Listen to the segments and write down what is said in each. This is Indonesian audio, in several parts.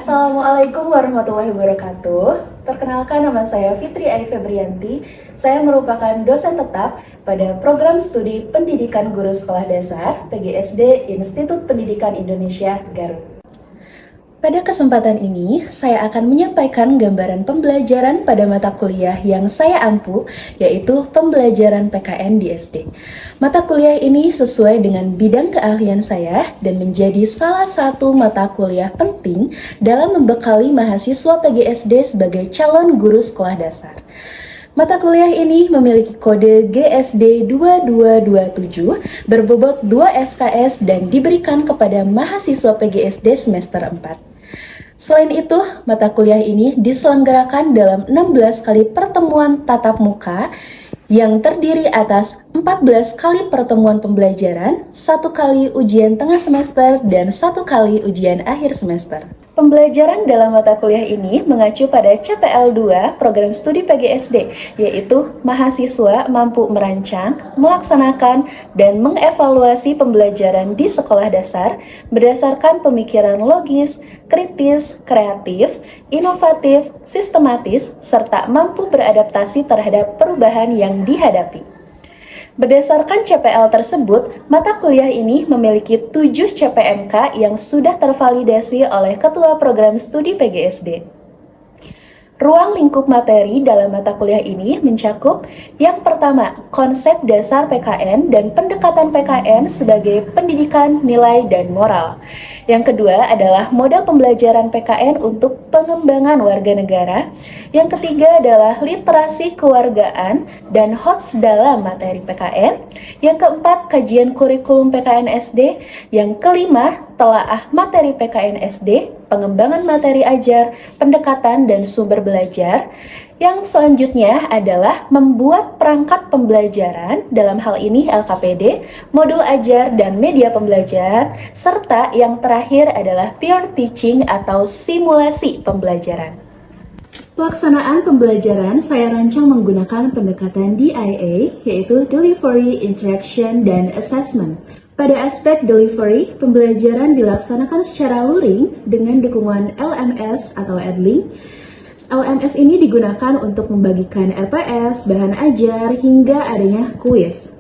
Assalamualaikum warahmatullahi wabarakatuh. Perkenalkan, nama saya Fitri Ai Febrianti. Saya merupakan dosen tetap pada program studi Pendidikan Guru Sekolah Dasar PGSD Institut Pendidikan Indonesia Garut. Pada kesempatan ini, saya akan menyampaikan gambaran pembelajaran pada mata kuliah yang saya ampu, yaitu pembelajaran PKN di SD. Mata kuliah ini sesuai dengan bidang keahlian saya dan menjadi salah satu mata kuliah penting dalam membekali mahasiswa PGSD sebagai calon guru sekolah dasar. Mata kuliah ini memiliki kode GSD 2227 berbobot 2 SKS dan diberikan kepada mahasiswa PGSD semester 4. Selain itu, mata kuliah ini diselenggarakan dalam 16 kali pertemuan tatap muka yang terdiri atas 14 kali pertemuan pembelajaran, 1 kali ujian tengah semester, dan 1 kali ujian akhir semester. Pembelajaran dalam mata kuliah ini mengacu pada CPL 2 program studi PGSD, yaitu mahasiswa mampu merancang, melaksanakan, dan mengevaluasi pembelajaran di sekolah dasar berdasarkan pemikiran logis, kritis, kreatif, inovatif, sistematis, serta mampu beradaptasi terhadap perubahan yang dihadapi. Berdasarkan CPL tersebut, mata kuliah ini memiliki 7 CPMK yang sudah tervalidasi oleh Ketua Program Studi PGSD. Ruang lingkup materi dalam mata kuliah ini mencakup yang pertama, konsep dasar PKN dan pendekatan PKN sebagai pendidikan, nilai, dan moral. Yang kedua adalah model pembelajaran PKN untuk pengembangan warga negara. Yang ketiga adalah literasi kewargaan dan HOTS dalam materi PKN. Yang keempat, kajian kurikulum PKN SD. Yang kelima, telaah materi PKN SD, pengembangan materi ajar, pendekatan, dan sumber belajar. Yang selanjutnya adalah membuat perangkat pembelajaran, dalam hal ini LKPD, modul ajar, dan media pembelajaran, serta yang terakhir adalah peer teaching atau simulasi pembelajaran. Pelaksanaan pembelajaran saya rancang menggunakan pendekatan DIA, yaitu Delivery, Interaction, dan Assessment. Pada aspek delivery, pembelajaran dilaksanakan secara luring dengan dukungan LMS atau Edlink. LMS ini digunakan untuk membagikan RPS, bahan ajar, hingga adanya kuis.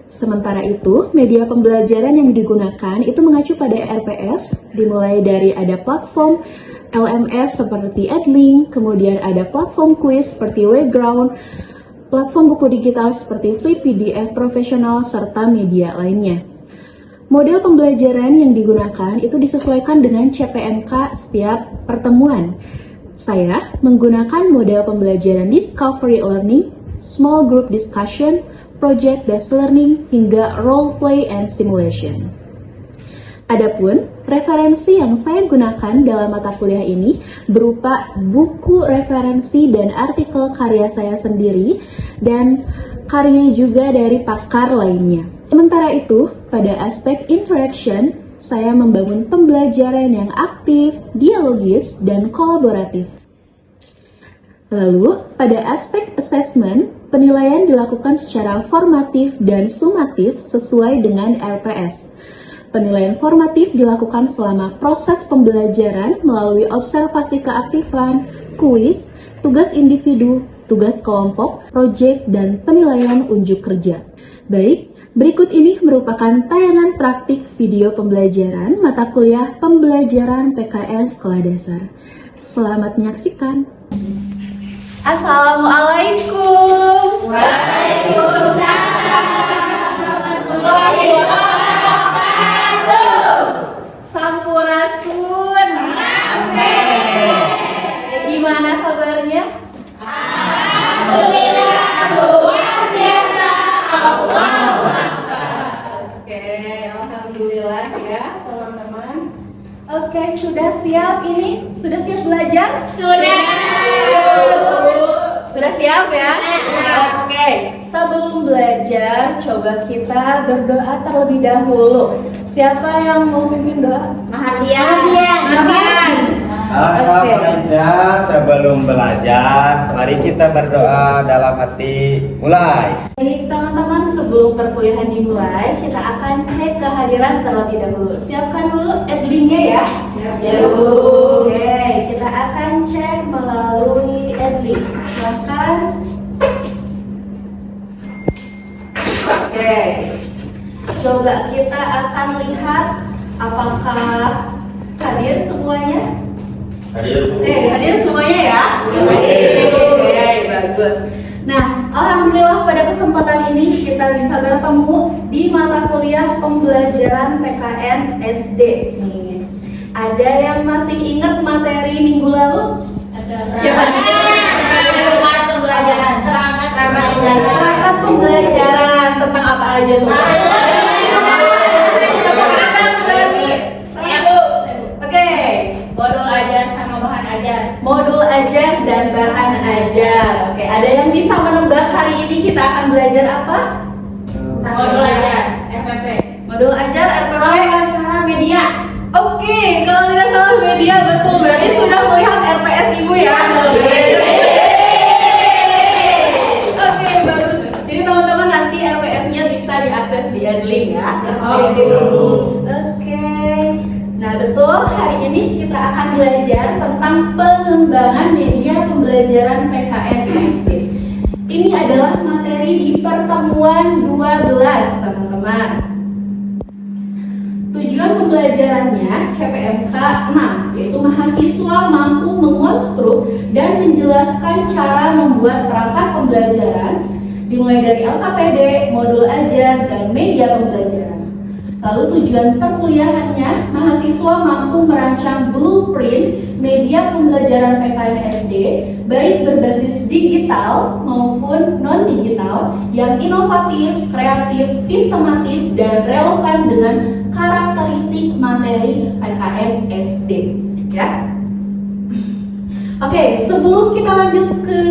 Sementara itu, media pembelajaran yang digunakan itu mengacu pada RPS, dimulai dari ada platform LMS seperti Edlink, kemudian ada platform kuis seperti Wayground, platform buku digital seperti Flip PDF profesional, serta media lainnya. Model pembelajaran yang digunakan itu disesuaikan dengan CPMK setiap pertemuan. Saya menggunakan model pembelajaran Discovery Learning, Small Group Discussion, Project Based Learning, hingga Role Play and Simulation. Adapun referensi yang saya gunakan dalam mata kuliah ini berupa buku referensi dan artikel karya saya sendiri dan karya juga dari pakar lainnya. Sementara itu, pada aspek interaction, saya membangun pembelajaran yang aktif, dialogis, dan kolaboratif. Lalu, pada aspek assessment, penilaian dilakukan secara formatif dan sumatif sesuai dengan RPS. Penilaian formatif dilakukan selama proses pembelajaran melalui observasi keaktifan, kuis, tugas individu, tugas kelompok, proyek, dan penilaian unjuk kerja. Baik, berikut ini merupakan tayangan praktik video pembelajaran mata kuliah pembelajaran PKN Sekolah Dasar. Selamat menyaksikan. Assalamualaikum. Waalaikumsalam warahmatullahi wabarakatuh. Sampurasun. Gimana kabarnya? Alhamdulillah, luar biasa. Allahu Akbar. Oke, alhamdulillah ya teman-teman. Oke, sudah siap ini? Sudah siap belajar? Sudah. Sudah siap ya? Oke, sebelum belajar coba kita berdoa terlebih dahulu. Siapa yang mau pimpin doa? Mardian. Oke. Baiknya sebelum belajar, mari kita berdoa dalam hati. Mulai. Baik teman-teman, sebelum perkuliahan dimulai, kita akan cek kehadiran terlebih dahulu. Siapkan dulu adlinknya ya. Ya, Bu. Oke, kita akan cek melalui adlink. Silakan. Oke, coba kita akan lihat apakah hadir semuanya. Oke, hadir semuanya ya. Oke, bagus. Nah, alhamdulillah pada kesempatan ini kita bisa bertemu di mata kuliah pembelajaran PKN SD. Nih, ada yang masih ingat materi minggu lalu? Siapa? Perangkat pembelajaran. Perangkat pembelajaran tentang apa aja tuh? Iya, Bu. Oke, Modul ajar sama bahan ajar. modul ajar dan bahan ajar. Oke, ada yang bisa menebak hari ini kita akan belajar apa? Modul ajar FPP. Modul ajar RPP. Kalau nggak salah media. Oke, kalau tidak salah media betul. Berarti sudah melihat RPS Ibu ya. Oke, bagus. Jadi teman-teman nanti RPS-nya bisa diakses di adlink ya. Oke. Nah, betul. Hari ini kita akan belajar tentang pengembangan media pembelajaran PKN SD. Ini adalah materi di pertemuan 12, teman-teman. Tujuan pembelajarannya CPMK 6, yaitu mahasiswa mampu mengonstruk dan menjelaskan cara membuat perangkat pembelajaran dimulai dari LKPD, modul ajar, dan media pembelajaran. Lalu tujuan perkuliahannya, mahasiswa mampu merancang blueprint media pembelajaran PKN SD, baik berbasis digital maupun non-digital, yang inovatif, kreatif, sistematis, dan relevan dengan karakteristik materi PKN SD. Ya. Oke, sebelum kita lanjut ke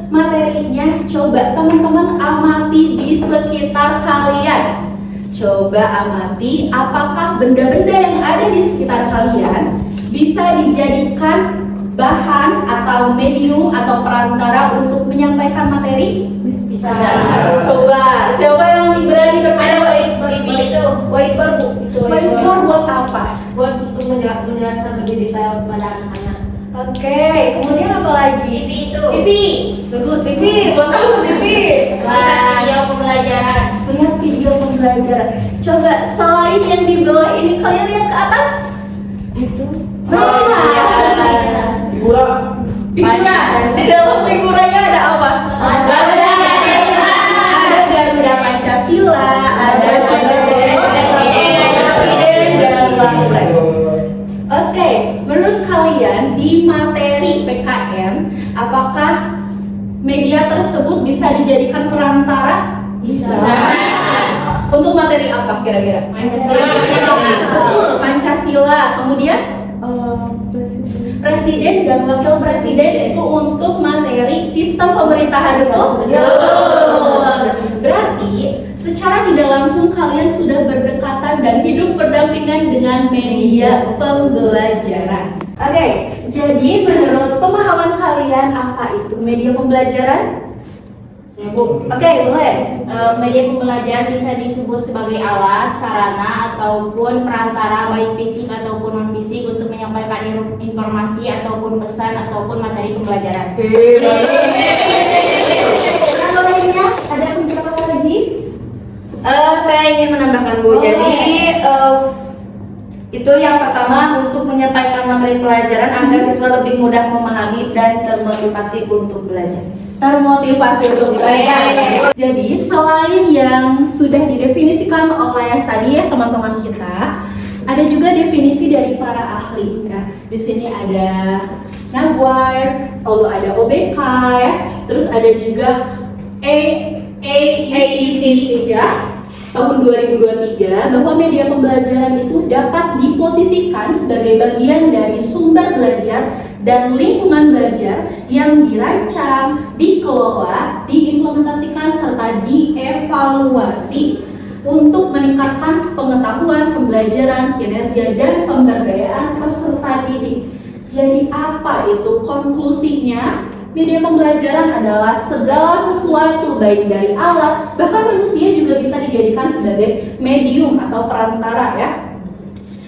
materinya, coba teman-teman amati di sekitar kalian. Coba amati apakah benda-benda yang ada di sekitar kalian bisa dijadikan bahan atau medium atau perantara untuk menyampaikan materi? Bisa. Coba, siapa yang berani Ada berpendapat? whiteboard, Bu. Itu Whiteboard buat apa? Buat untuk menjelaskan lebih detail kepada anak-anak. Oke, kemudian apa lagi? TV itu. TV. Bagus, TV. Buat apa TV? Lihat video pembelajaran. Lihat video pembelajaran. Coba selain yang di bawah ini, kalian lihat ke atas. Itu. Figura. Di dalam figuranya ada apa? Ada Garuda Pancasila, ada Presiden dan Wapres. Oke, menurut kalian di materi PKN, apakah media tersebut bisa dijadikan perantara? Bisa. Untuk materi apa kira-kira? Pancasila. Betul, Pancasila. Kemudian Presiden dan Wakil Presiden itu untuk materi sistem pemerintahan, betul? Betul. Berarti secara tidak langsung kalian sudah berdekatan dan hidup berdampingan dengan media pembelajaran. Oke, jadi menurut pemahaman kalian apa itu media pembelajaran? Ya, Bu. Oke, mulai. Media pembelajaran bisa disebut sebagai alat, sarana, ataupun perantara baik fisik ataupun non fisik untuk menyampaikan informasi ataupun pesan ataupun materi pembelajaran. Yang lainnya ada penjelasan lagi? Saya ingin menambahkan, Bu. Boleh. Jadi itu yang pertama untuk menyampaikan materi pelajaran agar siswa lebih mudah memahami dan termotivasi untuk belajar. Termotivasi untuk belajar. Jadi selain yang sudah didefinisikan oleh tadi ya teman-teman kita, ada juga definisi dari para ahli. Ya. Di sini ada Nagwar, lalu ada OBK, ya. Terus ada juga AECT ya, tahun 2023, bahwa media pembelajaran itu dapat diposisikan sebagai bagian dari sumber belajar dan lingkungan belajar yang dirancang, dikelola, diimplementasikan, serta dievaluasi untuk meningkatkan pengetahuan, pembelajaran, kinerja, dan pemberdayaan peserta didik. Jadi apa itu konklusinya? Media pembelajaran adalah segala sesuatu baik dari alat, bahkan manusia juga bisa dijadikan sebagai medium atau perantara ya.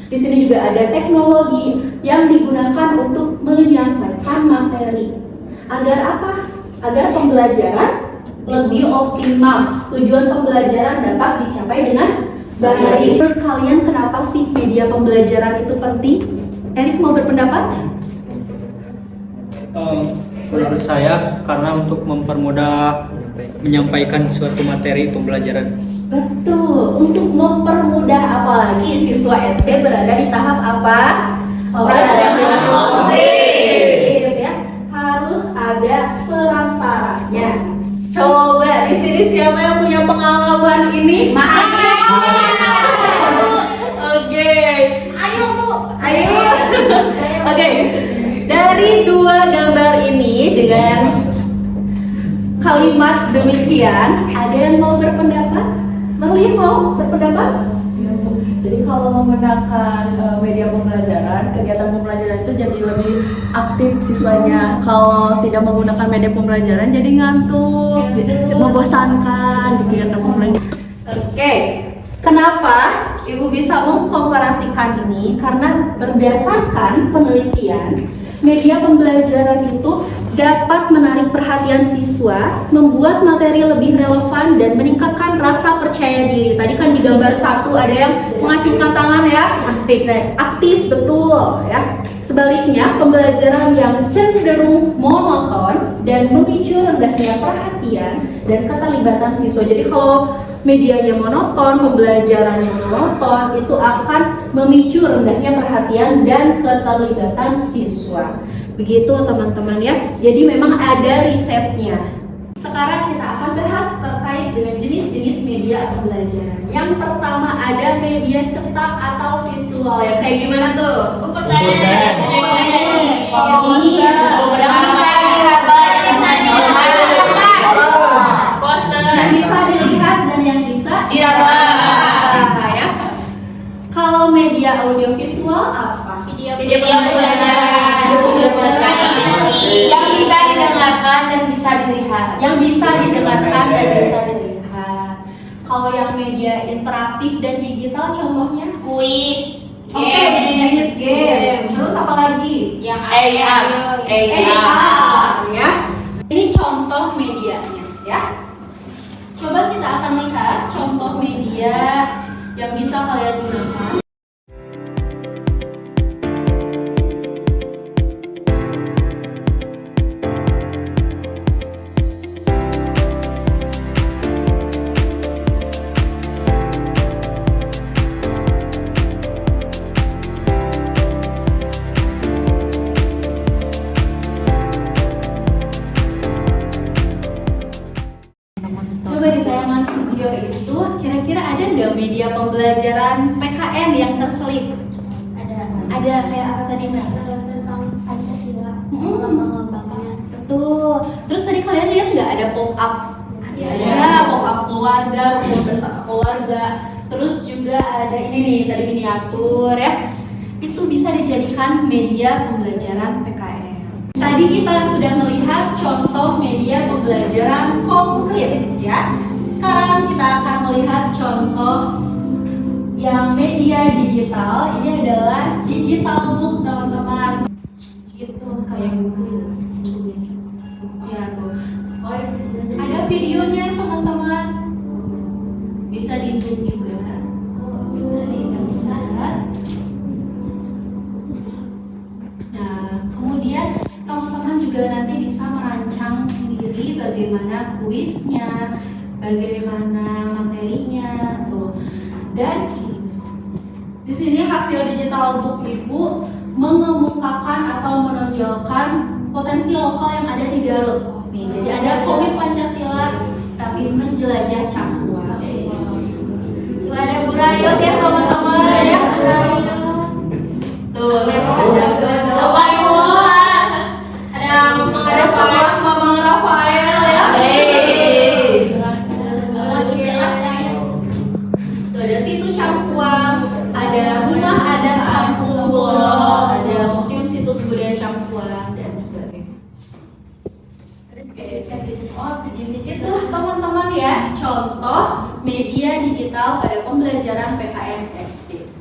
Di sini juga ada teknologi yang digunakan untuk menyampaikan materi. Agar apa? Agar pembelajaran lebih optimal. Tujuan pembelajaran dapat dicapai dengan baik. Menurut kalian kenapa sih media pembelajaran itu penting? Erik mau berpendapat? Menurut saya karena untuk mempermudah menyampaikan suatu materi pembelajaran. Betul, untuk mempermudah apalagi siswa SD berada di tahap apa? Operasional ya. Harus ada perantaranya. Coba di sini siapa yang punya pengalaman ini? Oke. Ayo Bu. Ayo. Oke. Dari dua gambar ini dengan kalimat demikian, ada yang mau berpendapat? Marlin mau berpendapat? Jadi kalau menggunakan media pembelajaran, kegiatan pembelajaran itu jadi lebih aktif siswanya. Kalau tidak menggunakan media pembelajaran jadi ngantuk, membosankan di kegiatan pembelajaran. Oke. Kenapa Ibu bisa mengkomparasikan ini? Karena berdasarkan penelitian, media pembelajaran itu dapat menarik perhatian siswa, membuat materi lebih relevan dan meningkatkan rasa percaya diri. Tadi kan di gambar satu ada yang mengacungkan tangan ya, aktif. Nah, aktif betul ya. Sebaliknya, pembelajaran yang cenderung monoton dan memicu rendahnya perhatian dan keterlibatan siswa. Jadi kalau medianya monoton, pembelajarannya monoton, itu akan memicu rendahnya perhatian dan keterlibatan siswa. Begitu teman-teman ya. Jadi memang ada risetnya. Sekarang kita akan bahas terkait dengan jenis-jenis media pembelajaran. Yang pertama ada media cetak atau visual ya. Kayak gimana tuh? Buku teks. Yang bisa dilihat dan yang bisa diraba ya. Kalau media audiovisual apa? Video pembelajaran yang bisa didengarkan dan bisa dilihat. Yang bisa didengarkan dan bisa dilihat. Kalau yang media interaktif dan digital contohnya? Kuis, Oke, jenis game. Terus apa lagi? yang AR ya. Ini contoh medianya ya. Coba kita akan lihat contoh media yang bisa kalian gunakan. Coba di tayangan video itu kira-kira ada nggak media pembelajaran PKN yang terselip? Ada kayak apa tadi Mbak? tentang Pancasila, mengembangkannya. Betul. Terus tadi kalian lihat nggak ada pop-up? Ya, pop-up keluarga, rukun bersama keluarga. Terus juga ada ini nih tadi miniatur ya. Itu bisa dijadikan media pembelajaran PKN. Tadi kita sudah melihat contoh media pembelajaran konkret ya. Sekarang kita akan melihat contoh yang media digital. Ini adalah digital book teman-teman. Gitu kayak buku biasa. Ya tuh. Ada videonya teman-teman. Bisa di zoom juga. Bisa. Nah, kemudian teman-teman juga nanti bisa merancang sendiri bagaimana kuisnya, bagaimana materinya tuh. Dan di sini hasil digital book Ibu mengemukakan atau menonjolkan potensi lokal yang ada di Garut. Nih, jadi ada komik Pancasila tapi menjelajah Cangkuang. Tuh ada Burayot ya teman-teman ya. Tuh, ada sebelah Mamang Rafael ya. Tuh ada situ Cangkuang, ada rumah adat Kampung Pulo, ada museum situs budaya Itu teman-teman ya, contoh media digital pada pembelajaran PKN SD.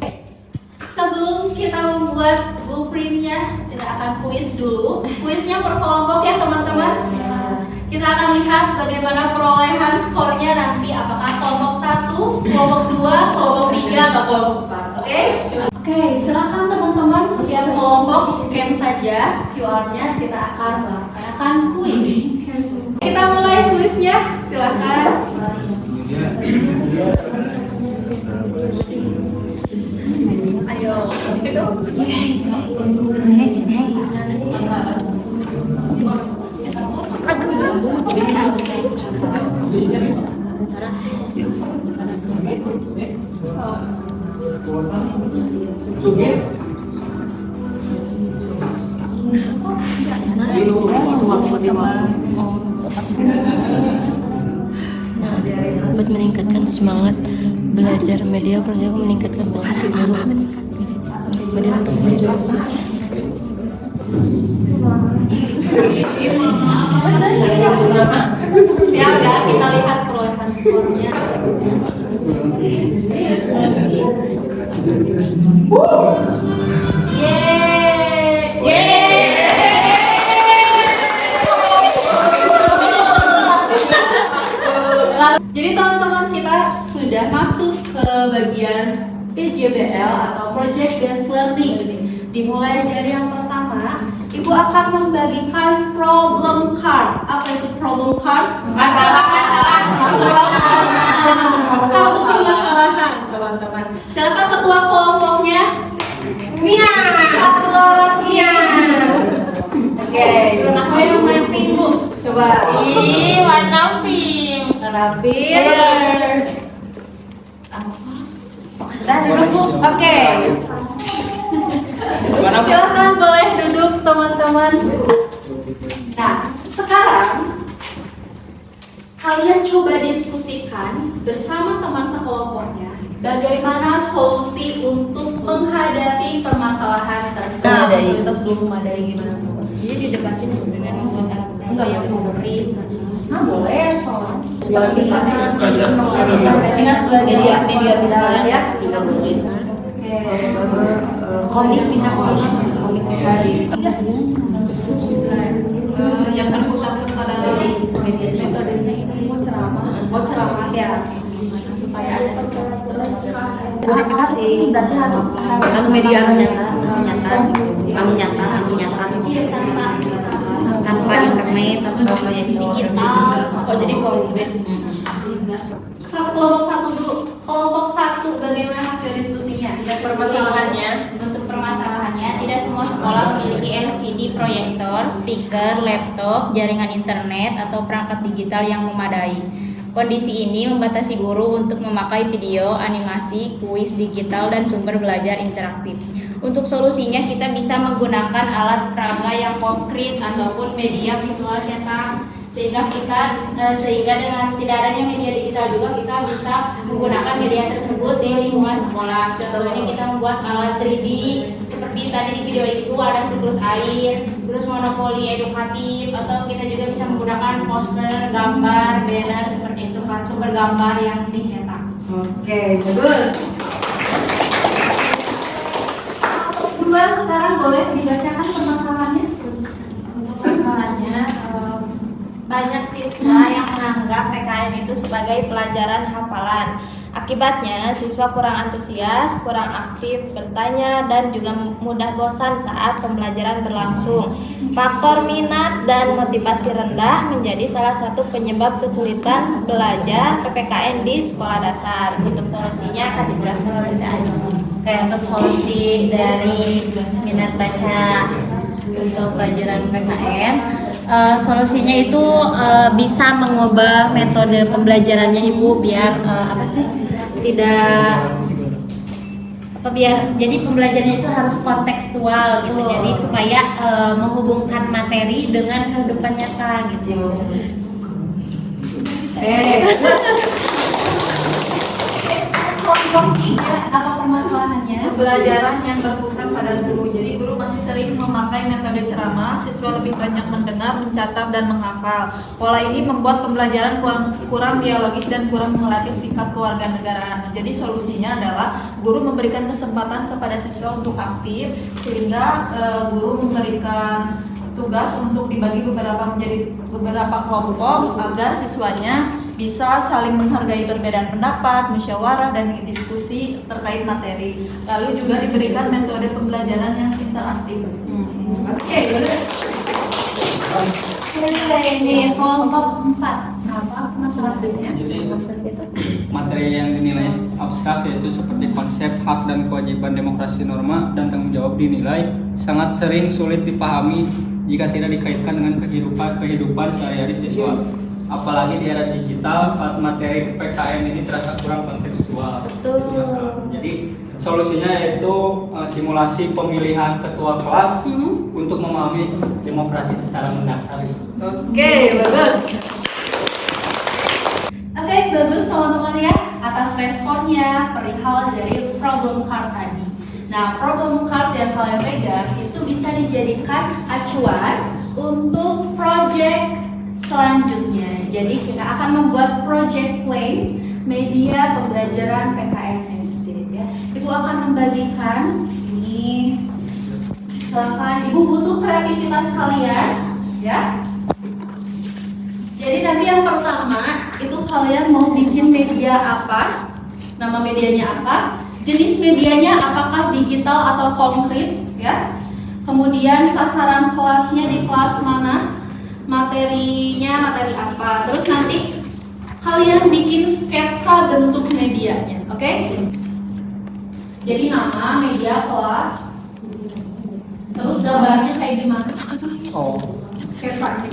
Sebelum kita membuat blueprintnya, kita akan kuis dulu. Kuisnya per kelompok ya teman-teman. Kita akan lihat bagaimana perolehan skornya nanti, apakah kelompok 1, kelompok 2, kelompok 3, atau kelompok 4. Oke, silakan teman-teman setiap kelompok scan saja QR-nya, kita akan melaksanakan kuis. Kita mulai kuisnya, silakan. Ayo. Buat meningkatkan semangat belajar media pelajar meningkatkan prestasi guru media Siap ya, kita lihat perolehan skornya. Jadi teman-teman, kita sudah masuk ke bagian PJBL atau Project Based Learning. Dimulai dari yang pertama, Ibu akan membagikan problem card. Apa itu problem card? Kartu permasalahan, teman-teman. Silakan ketua kelompoknya. Mia. Satu orang Mia. Oke, aku yang main pink Bu. Coba. Warna pink. Warna pink. Sudah duduk Bu. Oke. Silakan boleh duduk teman-teman. Nah, sekarang kalian coba diskusikan bersama teman sekelompoknya bagaimana solusi untuk menghadapi permasalahan tersebut. Nah, fasilitas belum memadai gimana Bu? jadi didebatin dengan membuat alat Enggak ya, favorit boleh soal. seperti Ingat media bisa ya. kita bikin poster komik bisa di Yang berpusat pada metodenya itu ceramah ya, supaya ada komunikasi berarti harus Media tanpa internet atau proyek digital jadi konkret. kelompok 1 dulu. Kelompok 1 bagaimana hasil diskusinya? Untuk permasalahannya, tidak semua sekolah memiliki LCD proyektor, speaker, laptop, jaringan internet, atau perangkat digital yang memadai. Kondisi ini membatasi guru untuk memakai video, animasi, kuis digital, dan sumber belajar interaktif. Untuk solusinya, kita bisa menggunakan alat peraga yang konkret ataupun media visual cetak, sehingga dengan tidak adanya media digital juga kita bisa menggunakan media tersebut di lingkungan sekolah. Contohnya kita membuat alat 3D seperti tadi di video itu ada siklus air, terus monopoli edukatif, atau kita juga bisa menggunakan poster, gambar, banner seperti itu, kartu bergambar yang dicetak. Oke, bagus. Sekarang boleh dibacakan permasalahannya. Untuk masalahnya, banyak siswa yang menganggap PKN itu sebagai pelajaran hafalan. Akibatnya, siswa kurang antusias, kurang aktif bertanya, dan juga mudah bosan saat pembelajaran berlangsung. Faktor minat dan motivasi rendah menjadi salah satu penyebab kesulitan belajar PPKN di sekolah dasar. Untuk solusinya akan dijelaskan oleh Ayu. Oke, untuk solusi dari minat baca untuk pelajaran PKN, solusinya itu bisa mengubah metode pembelajarannya Ibu biar jadi pembelajarannya itu harus kontekstual gitu. Jadi supaya menghubungkan materi dengan kehidupan nyata gitu. Kelompok 3 apa permasalahannya? contohnya? Pembelajaran yang berpusat pada guru. Jadi guru masih sering memakai metode ceramah, siswa lebih banyak mendengar, mencatat, dan menghafal. Pola ini membuat pembelajaran kurang dialogis dan kurang melatih sikap kewarganegaraan. Jadi solusinya adalah guru memberikan kesempatan kepada siswa untuk aktif, sehingga guru memberikan tugas untuk dibagi menjadi beberapa kelompok agar siswanya bisa saling menghargai perbedaan pendapat, musyawarah, dan diskusi terkait materi. Lalu juga diberikan metode pembelajaran yang interaktif. Oke, ini kelompok 4. Apa masalahnya? Jadi materi yang dinilai abstrak yaitu seperti konsep, hak dan kewajiban demokrasi, norma dan tanggung jawab dinilai sangat sering sulit dipahami jika tidak dikaitkan dengan kehidupan sehari-hari siswa. Apalagi di era digital, materi PKN ini terasa kurang kontekstual. Betul. Jadi solusinya yaitu simulasi pemilihan ketua kelas untuk memahami demokrasi secara mendasar. Oke, bagus. Oke, bagus teman-teman ya atas responnya perihal dari problem card tadi. Nah, problem card yang kalian pegang itu bisa dijadikan acuan untuk project selanjutnya. Jadi kita akan membuat project plan media pembelajaran PKN SD ya. Ibu akan membagikan ini. Silakan Ibu, butuh kreativitas kalian ya. Jadi nanti yang pertama itu kalian mau bikin media apa? Nama medianya apa? Jenis medianya apakah digital atau konkret ya? Kemudian sasaran kelasnya di kelas mana? Materinya materi apa? Terus nanti kalian bikin sketsa bentuk medianya, oke? Jadi nama media kelas, terus gambarnya kayak gimana? Oh. Sketsa.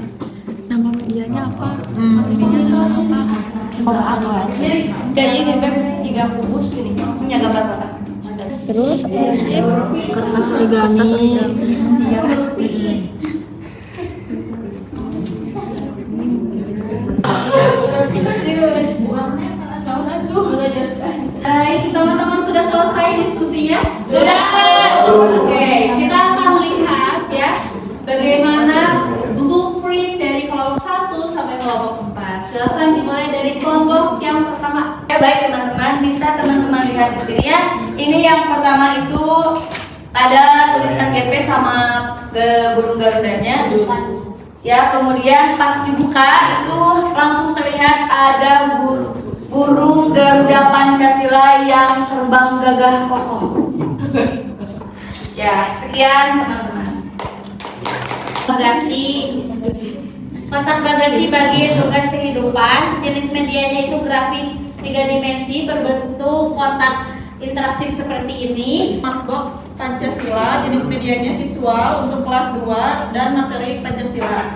Nama medianya apa? Medianya apa? Jadi gambar 3 kubus gini, punya gambar kotak. Terus kertas origami. Hias. Baik, teman-teman sudah selesai diskusinya? Sudah. Oke, kita akan lihat ya bagaimana blueprint dari kelompok 1 sampai kelompok 4. Silakan dimulai dari kelompok yang pertama. Ya, baik teman-teman, bisa teman-teman lihat di sini ya. Ini yang pertama itu ada tulisan GP sama burung garudanya. Ya, kemudian pas dibuka itu langsung terlihat ada burung Garuda Pancasila yang terbang gagah kokoh. Ya, sekian teman-teman. Bagasi, kotak bagasi bagi tugas kehidupan. Jenis medianya itu grafis 3 dimensi berbentuk kotak interaktif seperti ini. Smartbox Pancasila, jenis medianya visual untuk kelas 2 dan materi Pancasila.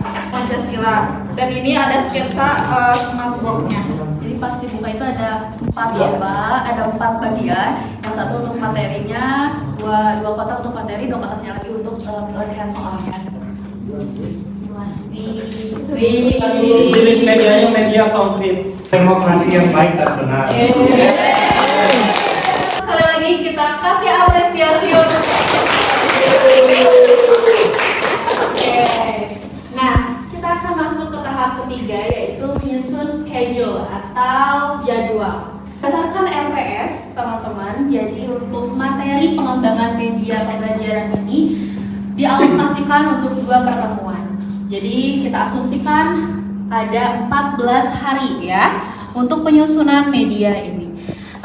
Dan ini ada sketsa smartbox-nya. Jadi pas dibuka itu ada 4 lomba, ada 4 bagian. Yang satu untuk materinya, dua kotak untuk materi, 2 kotaknya lagi untuk latihan soalnya. Jenis medianya media konkret. Demokrasi yang baik dan benar. Sekali lagi kita kasih apresiasi untuk Oke. Nah, kita akan masuk ke tahap ketiga yaitu menyusun schedule atau jadwal. Berdasarkan RPS, teman-teman, jadi untuk materi pengembangan media pembelajaran ini dialokasikan untuk 2 pertemuan. Jadi kita asumsikan ada 14 hari ya untuk penyusunan media ini.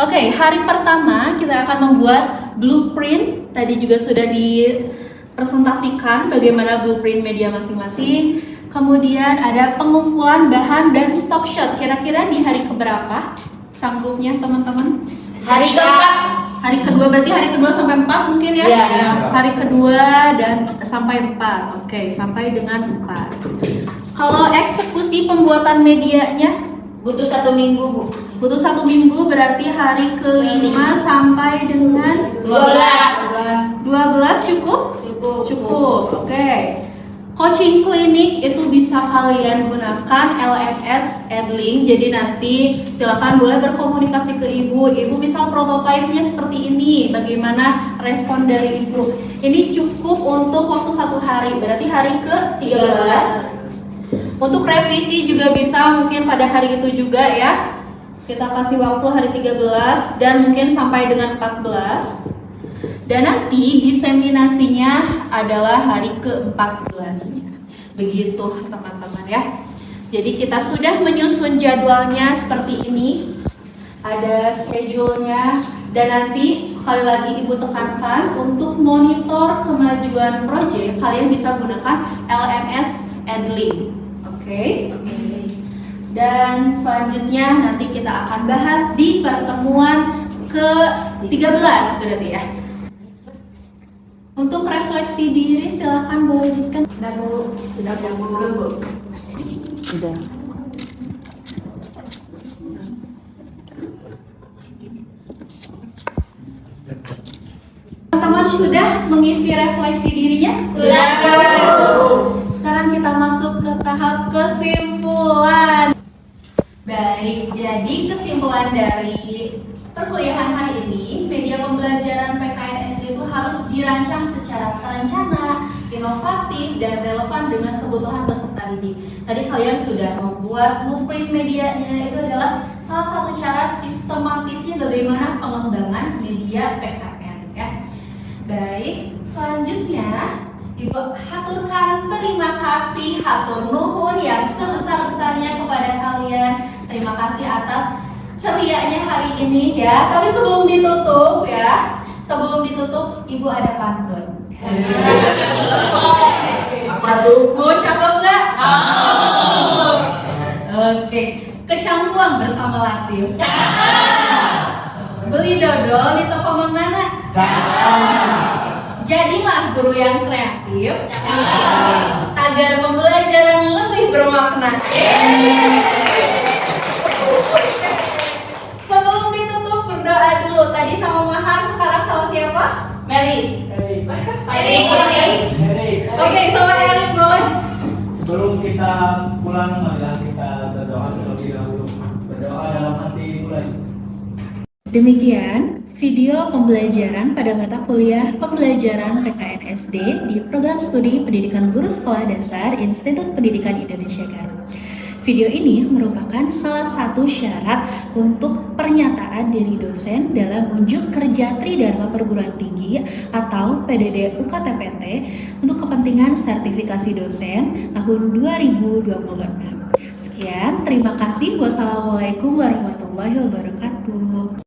Oke, hari pertama kita akan membuat blueprint. Tadi juga sudah dipresentasikan bagaimana blueprint media masing-masing. Kemudian ada pengumpulan bahan dan stock shot. Kira-kira di hari keberapa sanggupnya teman-teman? Hari keempat. Hari kedua, berarti hari kedua sampai 4 mungkin ya? Iya. Hari kedua dan sampai 4. Oke, sampai dengan 4. Kalau eksekusi pembuatan medianya Butuh 1 minggu, Bu. butuh 1 minggu, berarti hari ke-5 sampai dengan 12. 12 cukup? Cukup. Cukup, oke. Coaching klinik itu bisa kalian gunakan LMS Edlink. Jadi nanti silakan boleh berkomunikasi ke ibu. Ibu misal prototipenya seperti ini, bagaimana respon dari ibu. Ini cukup untuk waktu 1 hari, berarti hari ke-13. Untuk revisi juga bisa mungkin pada hari itu juga ya. Kita kasih waktu hari 13 dan mungkin sampai dengan 14. Dan nanti diseminasinya adalah hari ke-14-nya. Begitu teman-teman ya. Jadi kita sudah menyusun jadwalnya seperti ini. Ada schedule-nya. Dan nanti sekali lagi ibu tekankan untuk monitor kemajuan proyek kalian bisa gunakan LMS Edlink. Oke? Dan selanjutnya nanti kita akan bahas di pertemuan ke-13 berarti ya. Untuk refleksi diri silakan boleh di-scan. Sudah Bu. Udah. Teman-teman sudah mengisi refleksi dirinya? Sudah. Sekarang kita masuk ke tahap kesimpulan. Baik, jadi kesimpulan dari perkuliahan hari ini, media pembelajaran PKN SD itu harus dirancang secara terencana, inovatif, dan relevan dengan kebutuhan peserta didik. Tadi kalian sudah membuat blueprint medianya, itu adalah salah satu cara sistematisnya bagaimana pengembangan media PKN ya. Baik, selanjutnya Ibu haturkan terima kasih, hatur nuhun yang sebesar-besarnya kepada kalian. Terima kasih atas cerianya hari ini ya. Tapi sebelum ditutup ya, Ibu ada pantun. Apa tuh? Mau cakep nggak? Oke, kecampuan bersama Latif. Beli dodol di toko Mangana. Jadilah guru yang kreatif agar pembelajaran lebih bermakna. Sebelum ditutup berdoa dulu. Tadi sama Mahar, sekarang sama siapa? Meli. Oke, sama Erik boleh. Sebelum kita pulang, marilah kita berdoa terlebih dahulu. Berdoa dalam hati mulai. Demikian video pembelajaran pada mata kuliah pembelajaran PKN SD di program studi pendidikan guru sekolah dasar Institut Pendidikan Indonesia Garut. Video ini merupakan salah satu syarat untuk pernyataan diri dosen dalam unjuk kerja Tridharma Perguruan Tinggi atau PDD UKTPT untuk kepentingan sertifikasi dosen tahun 2026. Sekian, terima kasih. Wassalamualaikum warahmatullahi wabarakatuh.